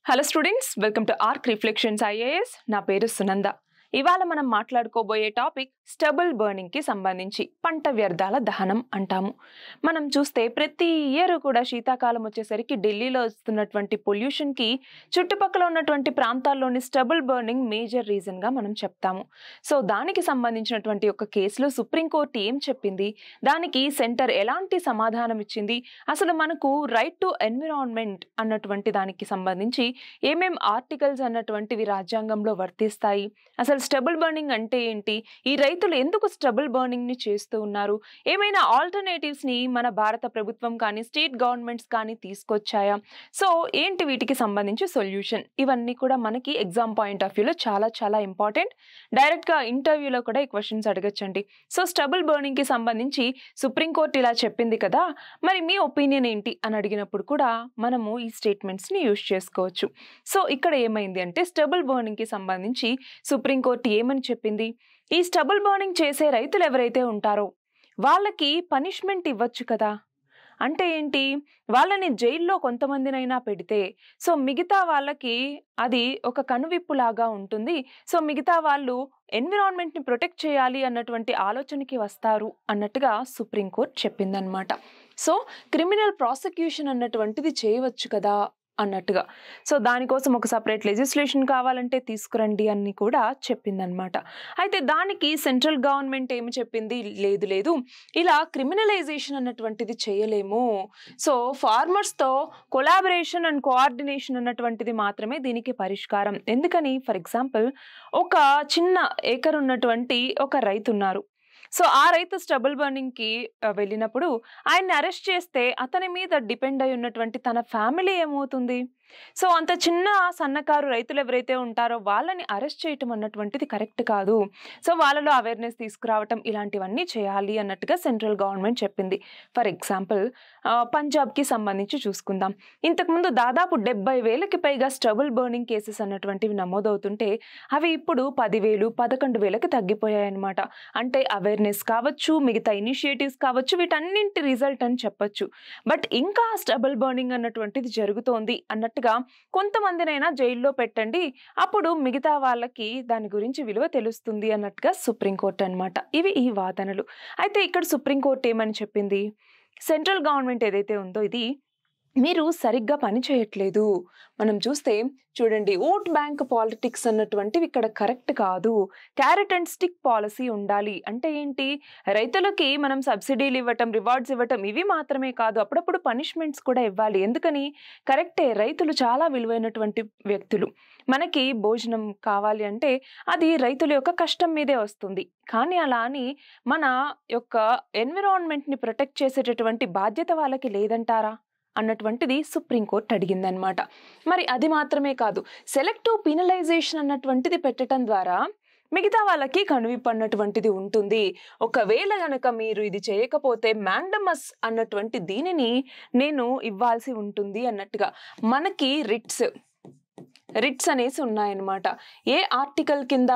Hello students, welcome to arc reflections IAS. నా పేరు సునంద. ఇవాళ మనం మాట్లాడుకోబోయే టాపిక్ స్టబుల్ బర్నింగ్ కి సంబంధించి పంట వ్యర్థాల దహనం అంటాము. మనం చూస్తే ప్రతి ఇయర్ కూడా శీతాకాలం వచ్చేసరికి ఢిల్లీలో వస్తున్నటువంటి పొల్యూషన్ కి చుట్టుపక్కల ఉన్నటువంటి ప్రాంతాల్లోని స్టబుల్ బర్నింగ్ మేజర్ రీజన్ గా మనం చెప్తాము. సో దానికి సంబంధించినటువంటి ఒక కేసులో సుప్రీంకోర్టు ఏం చెప్పింది, దానికి సెంటర్ ఎలాంటి సమాధానం ఇచ్చింది, అసలు మనకు రైట్ టు ఎన్విరాన్మెంట్ అన్నటువంటి దానికి సంబంధించి ఏమేం ఆర్టికల్స్ అన్నటువంటివి రాజ్యాంగంలో వర్తిస్తాయి, అసలు స్టబుల్ బర్నింగ్ అంటే ఏంటి, ఈ రైతులు ఎందుకు స్టబుల్ బర్నింగ్ ని చేస్తూ ఉన్నారు, ఏమైనా ఆల్టర్నేటివ్స్ ని మన భారత ప్రభుత్వం కానీ స్టేట్ గవర్నమెంట్స్ కానీ తీసుకొచ్చాయా, సో ఏంటి వీటికి సంబంధించి సొల్యూషన్, ఇవన్నీ కూడా మనకి ఎగ్జామ్ పాయింట్ ఆఫ్ వ్యూలో చాలా చాలా ఇంపార్టెంట్. డైరెక్ట్ గా ఇంటర్వ్యూలో కూడా ఈ క్వశ్చన్స్ అడగచ్చండి. సో స్టబుల్ బర్నింగ్ కి సంబంధించి సుప్రీంకోర్టు ఇలా చెప్పింది కదా, మరి మీ ఒపీనియన్ ఏంటి అని అడిగినప్పుడు కూడా మనము ఈ స్టేట్మెంట్స్ ని యూజ్ చేసుకోవచ్చు. సో ఇక్కడ ఏమైంది అంటే స్టబుల్ బర్నింగ్ కి సంబంధించి సుప్రీంకోర్టు ఏమని చెప్పింది, ఈ స్టబుల్ బర్నింగ్ చేసే రైతులు ఎవరైతే ఉంటారో వాళ్ళకి పనిష్మెంట్ ఇవ్వచ్చు కదా. అంటే ఏంటి, వాళ్ళని జైల్లో కొంతమందినైనా పెడితే సో మిగతా వాళ్ళకి అది ఒక కనువిప్పు లాగా ఉంటుంది. సో మిగతా వాళ్ళు ఎన్విరాన్మెంట్ ని ప్రొటెక్ట్ చేయాలి అన్నటువంటి ఆలోచనకి వస్తారు అన్నట్టుగా సుప్రీంకోర్టు చెప్పిందనమాట. సో క్రిమినల్ ప్రాసిక్యూషన్ అన్నటువంటిది చేయవచ్చు కదా అన్నట్టుగా. సో దానికోసం ఒక సపరేట్ లెజిస్లేషన్ కావాలంటే తీసుకురండి అని కూడా చెప్పిందనమాట. అయితే దానికి సెంట్రల్ గవర్నమెంట్ ఏమి చెప్పింది, లేదు లేదు ఇలా క్రిమినలైజేషన్ అన్నటువంటిది చేయలేము, సో ఫార్మర్స్తో కొలాబరేషన్ అండ్ కోఆర్డినేషన్ అన్నటువంటిది మాత్రమే దీనికి పరిష్కారం. ఎందుకని, ఫర్ ఎగ్జాంపుల్ ఒక చిన్న ఏకర్ ఉన్నటువంటి ఒక రైతు ఉన్నారు. సో ఆ రైతు స్టబుల్ బర్నింగ్ కి వెళ్ళినప్పుడు ఆయన్ని అరెస్ట్ చేస్తే అతని మీద డిపెండ్ అయి ఉన్నటువంటి తన ఫ్యామిలీ ఏమవుతుంది. సో అంత చిన్న సన్నకారు రైతులు ఎవరైతే ఉంటారో వాళ్ళని అరెస్ట్ చేయటం అన్నటువంటిది కరెక్ట్ కాదు. సో వాళ్ళలో అవేర్నెస్ తీసుకురావటం ఇలాంటివన్నీ చేయాలి అన్నట్టుగా సెంట్రల్ గవర్నమెంట్ చెప్పింది. ఫర్ ఎగ్జాంపుల్ పంజాబ్కి సంబంధించి చూసుకుందాం. ఇంతకుముందు దాదాపు 70,000కి పైగా స్టబుల్ బర్నింగ్ కేసెస్ అన్నటువంటివి నమోదవుతుంటే అవి ఇప్పుడు 10,000, 11,000కి తగ్గిపోయాయన్నమాట. అంటే అవేర్నెస్ కావచ్చు, మిగతా ఇనిషియేటివ్స్ కావచ్చు, వీటన్నింటి రిజల్ట్ అని చెప్పొచ్చు. బట్ ఇంకా స్టబుల్ బర్నింగ్ అన్నటువంటిది జరుగుతోంది అన్నట్టుగా కొంతమందినైనా జైల్లో పెట్టండి, అప్పుడు మిగతా వాళ్ళకి దాని గురించి విలువ తెలుస్తుంది అన్నట్టుగా సుప్రీంకోర్టు అన్నమాట. ఇవి ఈ వాదనలు. అయితే ఇక్కడ సుప్రీంకోర్టు ఏమని చెప్పింది, సెంట్రల్ గవర్నమెంట్ ఏదైతే ఉందో ఇది మీరు సరిగ్గా పని చేయట్లేదు. మనం చూస్తే చూడండి, ఓట్ బ్యాంక్ పాలిటిక్స్ అన్నటువంటివి ఇక్కడ కరెక్ట్ కాదు. క్యారెట్ అండ్ స్టిక్ పాలసీ ఉండాలి. అంటే ఏంటి, రైతులకి మనం సబ్సిడీలు ఇవ్వటం, రివార్డ్స్ ఇవ్వటం ఇవి మాత్రమే కాదు, అప్పుడప్పుడు పనిష్మెంట్స్ కూడా ఇవ్వాలి. ఎందుకని, కరెక్టే, రైతులు చాలా విలువైనటువంటి వ్యక్తులు. మనకి భోజనం కావాలి అంటే అది రైతుల యొక్క కష్టం మీదే వస్తుంది. కానీ అలా అని మన యొక్క ఎన్విరాన్మెంట్ని ప్రొటెక్ట్ చేసేటటువంటి బాధ్యత వాళ్ళకి లేదంటారా అన్నటువంటిది సుప్రీంకోర్టు అడిగిందనమాట. మరి అది మాత్రమే కాదు, సెలెక్టివ్ పీనలైజేషన్ అన్నటువంటిది పెట్టడం ద్వారా మిగతా వాళ్ళకి కనువిప్పు అన్నటువంటిది ఉంటుంది. ఒకవేళ గనక మీరు ఇది చేయకపోతే మ్యాండమస్ అన్నటువంటి దీనిని నేను ఇవ్వాల్సి ఉంటుంది అన్నట్టుగా మనకి రిట్స్ అనేసి ఉన్నాయన్నమాట. ఏ ఆర్టికల్ కింద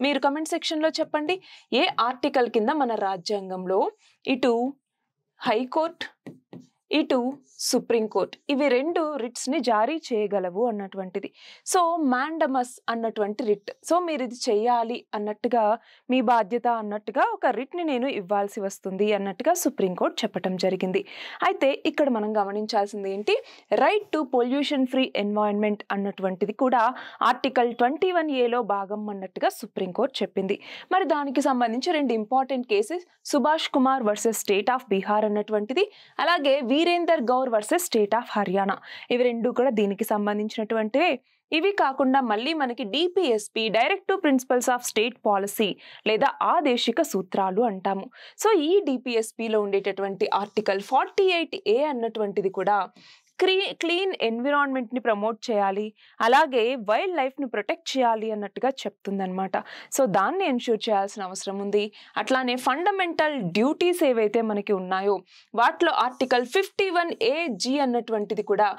మీరు కమెంట్ సెక్షన్లో చెప్పండి, ఏ ఆర్టికల్ కింద మన రాజ్యాంగంలో ఇటు హైకోర్టు ఇటు సుప్రీంకోర్టు ఇవి రెండు రిట్స్ ని జారీ చేయగలవు అన్నటువంటిది. సో మ్యాండమస్ అన్నటువంటి రిట్, సో మీరు ఇది చెయ్యాలి అన్నట్టుగా మీ బాధ్యత అన్నట్టుగా ఒక రిట్ ని నేను ఇవ్వాల్సి వస్తుంది అన్నట్టుగా సుప్రీంకోర్టు చెప్పటం జరిగింది. అయితే ఇక్కడ మనం గమనించాల్సింది ఏంటి, right to pollution free environment అన్నటువంటిది కూడా ఆర్టికల్ 21A భాగం అన్నట్టుగా సుప్రీంకోర్టు చెప్పింది. మరి దానికి సంబంధించి 2 important cases, Subhash Kumar versus state of Bihar అన్నటువంటిది, అలాగే Virender Gaur versus state of Haryana, ఇవి రెండు కూడా దీనికి సంబంధించినటువంటివే. ఇవి కాకుండా మళ్ళీ మనకి DPSP, directive principles of state policy లేదా ఆదేశిక సూత్రాలు అంటాము. సో ఈ డిపిఎస్పిలో ఉండేటటువంటి ఆర్టికల్ 48A అన్నటువంటిది కూడా క్లీన్ ఎన్విరాన్మెంట్ ని ప్రమోట్ చేయాలి, అలాగే వైల్డ్ లైఫ్ ని ప్రొటెక్ట్ చేయాలి అన్నట్టుగా చెప్తుందన్నమాట. సో దాన్ని ఎన్ష్యూర్ చేయాల్సిన అవసరం ఉంది. అట్లానే ఫండమెంటల్ డ్యూటీస్ ఏవైతే మనకి ఉన్నాయో వాటిలో ఆర్టికల్ 51AG అన్నటువంటిది కూడా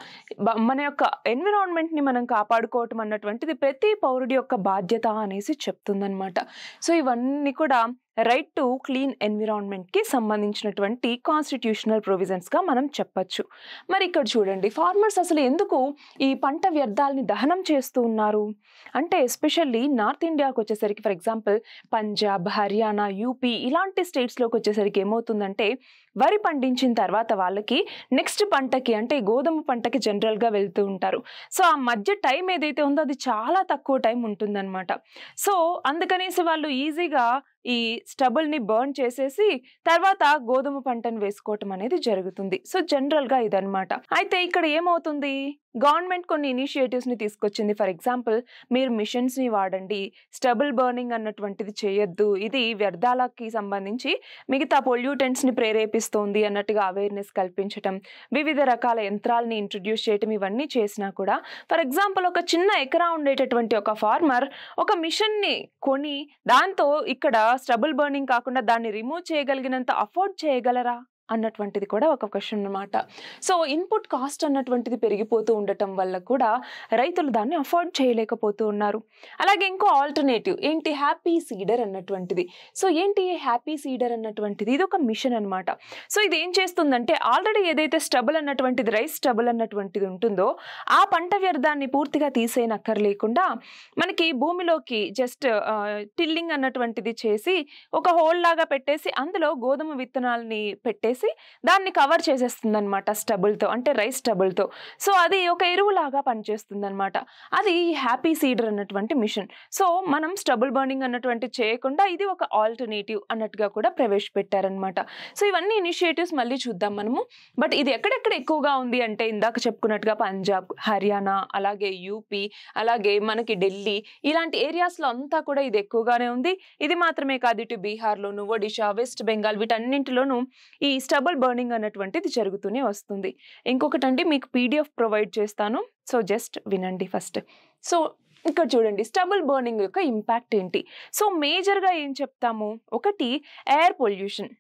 మన యొక్క ఎన్విరాన్మెంట్ ని మనం కాపాడుకోవటం అన్నటువంటిది ప్రతి పౌరుడి యొక్క బాధ్యత అనేసి చెప్తుందన్నమాట. సో ఇవన్నీ కూడా రైట్ టు క్లీన్ ఎన్విరాన్మెంట్కి సంబంధించినటువంటి కాన్స్టిట్యూషనల్ ప్రొవిజన్స్గా మనం చెప్పచ్చు. మరి ఇక్కడ చూడండి, ఫార్మర్స్ అసలు ఎందుకు ఈ పంట వ్యర్థాలని దహనం చేస్తూ ఉన్నారు అంటే, ఎస్పెషల్లీ నార్త్ ఇండియాకి వచ్చేసరికి, for example Punjab, Haryana, UP ఇలాంటి స్టేట్స్లోకి వచ్చేసరికి ఏమవుతుందంటే, వరి పండించిన తర్వాత వాళ్ళకి నెక్స్ట్ పంటకి అంటే గోధుమ పంటకి జనరల్గా వెళ్తూ ఉంటారు. సో ఆ మధ్య టైం ఏదైతే ఉందో అది చాలా తక్కువ టైం ఉంటుందన్నమాట. సో అందుకనేసి వాళ్ళు ఈజీగా ఈ స్టబుల్ని బర్న్ చేసేసి తర్వాత గోధుమ పంటను వేసుకోవటం అనేది జరుగుతుంది. సో జనరల్గా ఇదనమాట. అయితే ఇక్కడ ఏమవుతుంది, గవర్నమెంట్ కొన్ని ఇనిషియేటివ్స్ని తీసుకొచ్చింది. ఫర్ ఎగ్జాంపుల్, మీరు మిషన్స్ని వాడండి, స్టబుల్ బర్నింగ్ అన్నటువంటిది చేయొద్దు, ఇది వ్యర్థాలకి సంబంధించి మిగతా పొల్యూటెంట్స్ని ప్రేరేపిస్తోంది అన్నట్టుగా అవేర్నెస్ కల్పించటం, వివిధ రకాల యంత్రాలని ఇంట్రడ్యూస్ చేయటం, ఇవన్నీ చేసినా కూడా ఫర్ ఎగ్జాంపుల్ ఒక చిన్న ఎకరా ఉండేటటువంటి ఒక ఫార్మర్ ఒక మిషన్ని కొని దాంతో ఇక్కడ స్టబుల్ బర్నింగ్ కాకుండా దాన్ని రిమూవ్ చేయగలిగినంత అఫోర్డ్ చేయగలరా అన్నటువంటిది కూడా ఒక క్వశ్చన్ అన్నమాట. సో ఇన్పుట్ కాస్ట్ అన్నటువంటిది పెరిగిపోతూ ఉండటం వల్ల కూడా రైతులు దాన్ని అఫోర్డ్ చేయలేకపోతూ ఉన్నారు. అలాగే ఇంకో ఆల్టర్నేటివ్ ఏంటి, హ్యాపీ సీడర్ అన్నటువంటిది. సో ఏంటి హ్యాపీ సీడర్ అన్నటువంటిది, ఇది ఒక మిషన్ అనమాట. సో ఇది ఏం చేస్తుందంటే, ఆల్రెడీ ఏదైతే స్టబుల్ అన్నటువంటిది, రైస్ స్టబుల్ అన్నటువంటిది ఉంటుందో ఆ పంట వ్యర్థాన్ని పూర్తిగా తీసేయనక్కర్లేకుండా మనకి భూమిలోకి జస్ట్ టిల్లింగ్ అన్నటువంటిది చేసి ఒక హోల్ లాగా పెట్టేసి అందులో గోధుమ విత్తనాలని పెట్టేసి దాన్ని కవర్ చేసేస్తుంది అనమాట స్టబుల్తో, అంటే రైస్ స్టబుల్తో. సో అది ఒక ఎరువులాగా పనిచేస్తుంది అనమాట. అది హ్యాపీ సీడర్ అన్నటువంటి మిషన్. సో మనం స్టబుల్ బర్నింగ్ అన్నటువంటి చేయకుండా ఇది ఒక ఆల్టర్నేటివ్ అన్నట్టుగా కూడా ప్రవేశపెట్టారనమాట. సో ఇవన్నీ ఇనిషియేటివ్స్ మళ్ళీ చూద్దాం మనము. బట్ ఇది ఎక్కడెక్కడ ఎక్కువగా ఉంది అంటే, ఇందాక చెప్పుకున్నట్టుగా పంజాబ్, హర్యానా, అలాగే యూపీ, అలాగే మనకి ఢిల్లీ ఇలాంటి ఏరియాస్లో అంతా కూడా ఇది ఎక్కువగానే ఉంది. ఇది మాత్రమే కాదు, ఇటు బీహార్లోను, ఒడిషా, వెస్ట్ బెంగాల్ వీటన్నింటిలోనూ ఈ స్టబుల్ బర్నింగ్ అన్నటువంటిది జరుగుతూనే వస్తుంది. ఇంకొకటండి, మీకు పీడిఎఫ్ ప్రొవైడ్ చేస్తాను, సో జస్ట్ వినండి ఫస్ట్. సో ఇక్కడ చూడండి, స్టబుల్ బర్నింగ్ యొక్క ఇంపాక్ట్ ఏంటి. సో మేజర్గా ఏం చెప్తాము, ఒకటి ఎయిర్ పొల్యూషన్.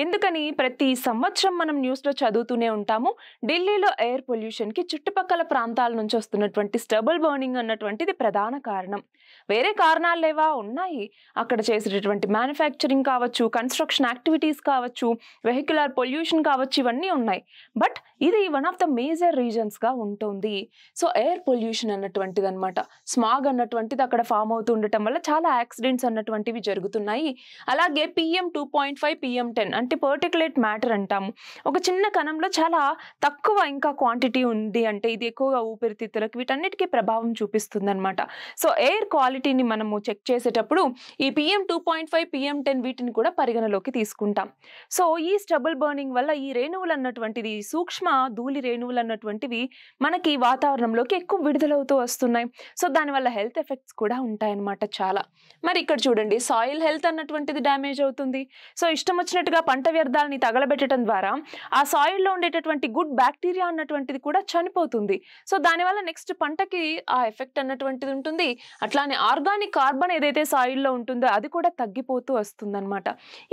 ఎందుకని ప్రతి సంవత్సరం మనం న్యూస్లో చదువుతూనే ఉంటాము, ఢిల్లీలో ఎయిర్ పొల్యూషన్కి చుట్టుపక్కల ప్రాంతాల నుంచి వస్తున్నటువంటి స్టబుల్ బర్నింగ్ అన్నటువంటిది ప్రధాన కారణం. వేరే కారణాలు లేవా, ఉన్నాయి. అక్కడ చేసేటటువంటి మ్యానుఫ్యాక్చరింగ్ కావచ్చు, కన్స్ట్రక్షన్ యాక్టివిటీస్ కావచ్చు, వెహికులర్ పొల్యూషన్ కావచ్చు, ఇవన్నీ ఉన్నాయి. బట్ ఇది వన్ ఆఫ్ ద మేజర్ రీజన్స్గా ఉంటుంది. సో ఎయిర్ పొల్యూషన్ అన్నటువంటిది అనమాట. స్మాగ్ అన్నటువంటిది అక్కడ ఫామ్ అవుతూ ఉండటం వల్ల చాలా యాక్సిడెంట్స్ అన్నటువంటివి జరుగుతున్నాయి. అలాగే PM 2.5, PM 10 అంటే పర్టికులేట్ మ్యాటర్ అంటాము. ఒక చిన్న కణంలో చాలా తక్కువ ఇంకా క్వాంటిటీ ఉంది అంటే ఇది ఎక్కువగా ఊపిరితిత్తులకు వీటన్నిటికీ ప్రభావం చూపిస్తుంది అనమాట. సో ఎయిర్ క్వాలిటీని మనము చెక్ చేసేటప్పుడు ఈ PM 2.5, PM 10 వీటిని కూడా పరిగణలోకి తీసుకుంటాం. సో ఈ స్టబుల్ బర్నింగ్ వల్ల ఈ రేణువులు అన్నటువంటిది, సూక్ష్మ ధూళి రేణువులు అన్నటువంటివి మనకి వాతావరణంలోకి ఎక్కువ విడుదలవుతూ వస్తున్నాయి. సో దానివల్ల హెల్త్ ఎఫెక్ట్స్ కూడా ఉంటాయన్నమాట చాలా. మరి ఇక్కడ చూడండి, సాయిల్ హెల్త్ అన్నటువంటిది డ్యామేజ్ అవుతుంది. సో ఇష్టం వచ్చినట్టుగా పంట వ్యర్థాలని తగలబెట్టడం ద్వారా ఆ సాయిల్లో ఉండేటటువంటి గుడ్ బ్యాక్టీరియా అన్నటువంటిది కూడా చనిపోతుంది. సో దానివల్ల నెక్స్ట్ పంటకి ఆ ఎఫెక్ట్ అన్నటువంటిది ఉంటుంది. అట్లానే ఆర్గానిక్ కార్బన్ ఏదైతే సాయిల్లో ఉంటుందో అది కూడా తగ్గిపోతూ వస్తుందన్నమాట.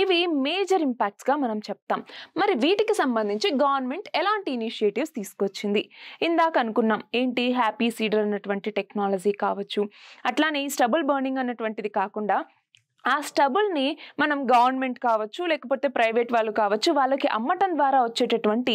ఇవి మేజర్ ఇంపాక్ట్స్గా మనం చెప్తాం. మరి వీటికి సంబంధించి గవర్నమెంట్ ఎలాంటి ఇనిషియేటివ్స్ తీసుకొచ్చింది, ఇందాక అనుకున్నాం ఏంటి, హ్యాపీ సీడర్ అన్నటువంటి టెక్నాలజీ కావచ్చు, అట్లానే స్టబుల్ బర్నింగ్ అన్నటువంటిది కాకుండా ఆ స్టబుల్ని మనం గవర్నమెంట్ కావచ్చు, లేకపోతే ప్రైవేట్ వాళ్ళు కావచ్చు, వాళ్ళకి అమ్మటం ద్వారా వచ్చేటటువంటి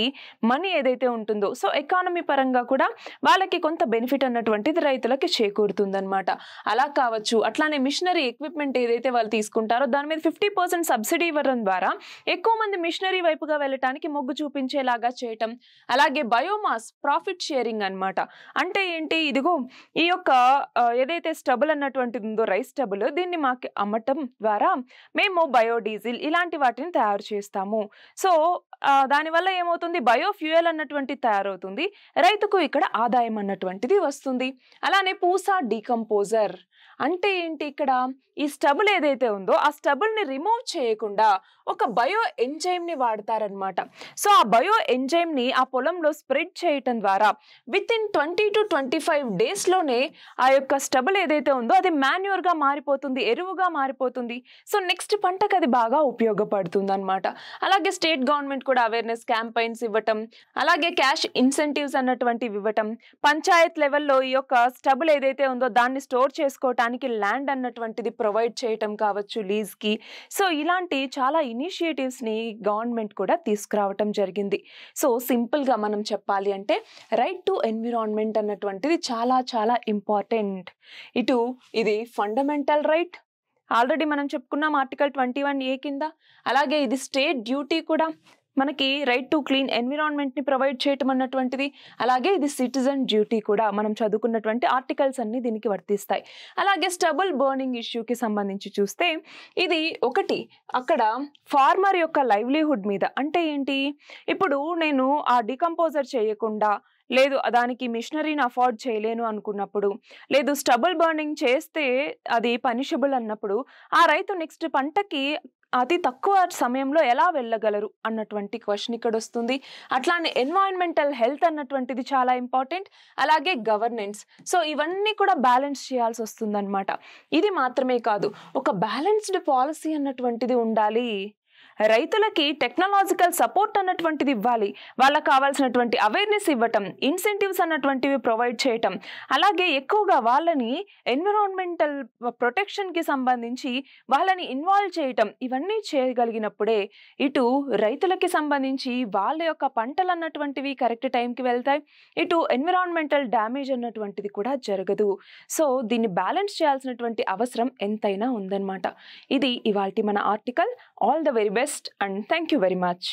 మనీ ఏదైతే ఉంటుందో, సో ఎకానమీ పరంగా కూడా వాళ్ళకి కొంత బెనిఫిట్ అన్నటువంటిది రైతులకి చేకూరుతుందన్నమాట. అలా కావచ్చు. అట్లానే మిషనరీ ఎక్విప్మెంట్ ఏదైతే వాళ్ళు తీసుకుంటారో దాని మీద 50% సబ్సిడీ ఇవ్వడం ద్వారా ఎక్కువ మంది మిషనరీ వైపుగా వెళ్ళటానికి మొగ్గు చూపించేలాగా చేయటం. అలాగే బయోమాస్ ప్రాఫిట్ షేరింగ్ అనమాట. అంటే ఏంటి, ఇదిగో ఈ యొక్క ఏదైతే స్టబుల్ అన్నటువంటిది ఉందో, రైస్ స్టబుల్, దీన్ని మాకు అమ్మటం ద్వారా మేము బయోడీజిల్ ఇలాంటి వాటిని తయారు చేస్తాము. సో దానివల్ల ఏమవుతుంది, బయోఫ్యూయల్ అన్నటువంటి తయారవుతుంది, రైతుకు ఇక్కడ ఆదాయం అన్నటువంటిది వస్తుంది. అలానే పూసా డీకంపోజర్ అంటే ఏంటి, ఇక్కడ ఈ స్టబుల్ ఏదైతే ఉందో ఆ స్టబుల్ని రిమూవ్ చేయకుండా ఒక బయో ఎంజైమ్ని వాడతారనమాట. సో ఆ బయో ఎంజైమ్ని ఆ పొలంలో స్ప్రెడ్ చేయటం ద్వారా విత్ ఇన్ 20 to 25 డేస్లోనే ఆ యొక్క స్టబుల్ ఏదైతే ఉందో అది మాన్యూర్గా మారిపోతుంది, ఎరువుగా మారిపోతుంది. సో నెక్స్ట్ పంటకు అది బాగా ఉపయోగపడుతుంది అనమాట. అలాగే స్టేట్ గవర్నమెంట్ కూడా అవేర్నెస్ క్యాంపెయిన్స్ ఇవ్వటం, అలాగే క్యాష్ ఇన్సెంటివ్స్ అన్నటువంటివి ఇవ్వటం, పంచాయత్ లెవెల్లో ఈ యొక్క స్టబుల్ ఏదైతే ఉందో దాన్ని స్టోర్ చేసుకోవటానికి ల్యాండ్ అన్నటువంటిది ప్రొవైడ్ చేయటం కావచ్చు లీజ్కి. సో ఇలాంటి చాలా ఇనిషియేటివ్స్ని గవర్నమెంట్ కూడా తీసుకురావటం జరిగింది. సో సింపుల్గా మనం చెప్పాలి అంటే రైట్ టు ఎన్విరాన్మెంట్ అన్నటువంటిది చాలా చాలా ఇంపార్టెంట్. ఇది ఫండమెంటల్ రైట్, ఆల్రెడీ మనం చెప్పుకున్నాం ఆర్టికల్ 21A కింద. అలాగే ఇది స్టేట్ డ్యూటీ కూడా, మనకి రైట్ టు క్లీన్ ఎన్విరాన్మెంట్ని ప్రొవైడ్ చేయటం అన్నటువంటిది. అలాగే ఇది సిటిజన్ డ్యూటీ కూడా, మనం చదువుకున్నటువంటి ఆర్టికల్స్ అన్ని దీనికి వర్తిస్తాయి. అలాగే స్టబుల్ బర్నింగ్ ఇష్యూకి సంబంధించి చూస్తే ఇది ఒకటి అక్కడ ఫార్మర్ యొక్క లైవ్లీహుడ్ మీద. అంటే ఏంటి, ఇప్పుడు నేను ఆ డికంపోజర్ చేయకుండా, లేదు దానికి మిషనరీని అఫోర్డ్ చేయలేను అనుకున్నప్పుడు, లేదు స్టబుల్ బర్నింగ్ చేస్తే అది పనిషబుల్ అన్నప్పుడు ఆ రైతు నెక్స్ట్ పంటకి అతి తక్కువ సమయంలో ఎలా వెళ్ళగలరు అన్నటువంటి క్వశ్చన్ ఇక్కడ వస్తుంది. అట్లానే ఎన్వైరన్మెంటల్ హెల్త్ అన్నటువంటిది చాలా ఇంపార్టెంట్. అలాగే గవర్నెన్స్. సో ఇవన్నీ కూడా బ్యాలెన్స్ చేయాల్సి వస్తుంది అనమాట. ఇది మాత్రమే కాదు, ఒక బ్యాలెన్స్డ్ పాలసీ అన్నటువంటిది ఉండాలి. రైతులకి టెక్నాలజికల్ సపోర్ట్ అన్నటువంటిది ఇవ్వాలి, వాళ్ళకి కావాల్సినటువంటి అవేర్నెస్ ఇవ్వటం, ఇన్సెంటివ్స్ అన్నటువంటివి ప్రొవైడ్ చేయటం, అలాగే ఎక్కువగా వాళ్ళని ఎన్విరాన్మెంటల్ ప్రొటెక్షన్కి సంబంధించి వాళ్ళని ఇన్వాల్వ్ చేయటం. ఇవన్నీ చేయగలిగినప్పుడే ఇటు రైతులకి సంబంధించి వాళ్ళ యొక్క పంటలు అన్నటువంటివి కరెక్ట్ టైంకి వెళ్తాయి, ఇటు ఎన్విరాన్మెంటల్ డ్యామేజ్ అన్నటువంటిది కూడా జరగదు. సో దీన్ని బ్యాలెన్స్ చేయాల్సినటువంటి అవసరం ఎంతైనా ఉందన్నమాట. ఇది ఇవాల్టి మన article. All the very best and thank you very much.